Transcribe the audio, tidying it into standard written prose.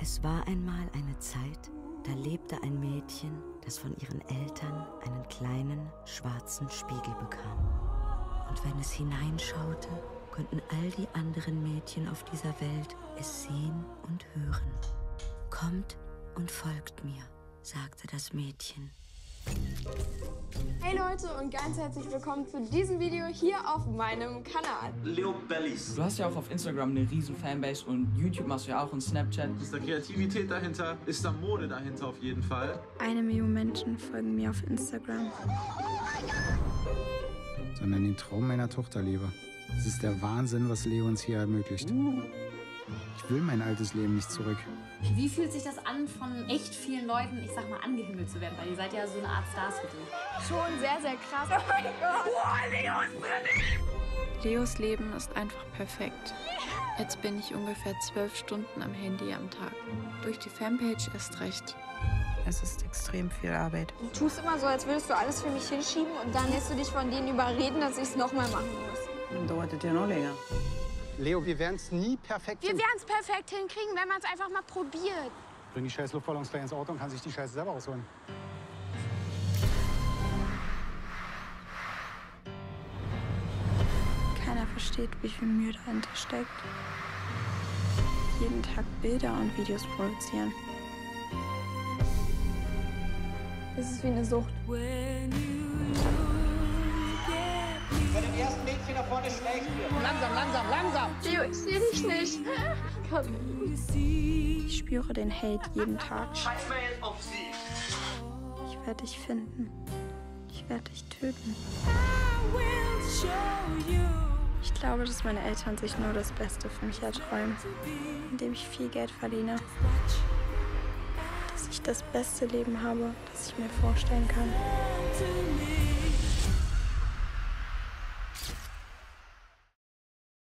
Es war einmal eine Zeit, da lebte ein Mädchen, das von ihren Eltern einen kleinen, schwarzen Spiegel bekam. Und wenn es hineinschaute, konnten all die anderen Mädchen auf dieser Welt es sehen und hören. »Kommt und folgt mir«, sagte das Mädchen. Hey Leute und ganz herzlich willkommen zu diesem Video hier auf meinem Kanal. Leo Bellies. Du hast ja auch auf Instagram eine riesen Fanbase und YouTube machst du ja auch und Snapchat. Ist da Kreativität dahinter? Ist da Mode dahinter auf jeden Fall? 1 Million Menschen folgen mir auf Instagram. Sondern den Traum meiner Tochter lebe. Es ist der Wahnsinn, was Leo uns hier ermöglicht. Ich will mein altes Leben nicht zurück. Wie fühlt sich das an, von echt vielen Leuten, ich sag mal, angehimmelt zu werden? Weil ihr seid ja so eine Art Stars für die. Schon sehr, sehr krass. Oh mein Gott! Oh, Leos Leben ist einfach perfekt. Jetzt bin ich ungefähr 12 Stunden am Handy am Tag. Durch die Fanpage erst recht. Es ist extrem viel Arbeit. Du tust immer so, als würdest du alles für mich hinschieben und dann lässt du dich von denen überreden, dass ich es nochmal machen muss. Dann dauert es ja noch länger. Leo, wir werden es nie perfekt Wir werden es perfekt hinkriegen, wenn man es einfach mal probiert. Bring die scheiß Luftballons gleich ins Auto und kann sich die Scheiße selber ausholen. Keiner versteht, wie viel Mühe dahinter steckt. Jeden Tag Bilder und Videos produzieren. Es ist wie eine Sucht. Bei dem ersten Mädchen da vorne schlägt ihr. Langsam, langsam, langsam. Leo, ich sehe dich nicht. Ich spüre den Hate jeden Tag. Scheißmail auf sie. Ich werde dich finden. Ich werde dich töten. Ich glaube, dass meine Eltern sich nur das Beste für mich erträumen, indem ich viel Geld verdiene. Dass ich das beste Leben habe, das ich mir vorstellen kann.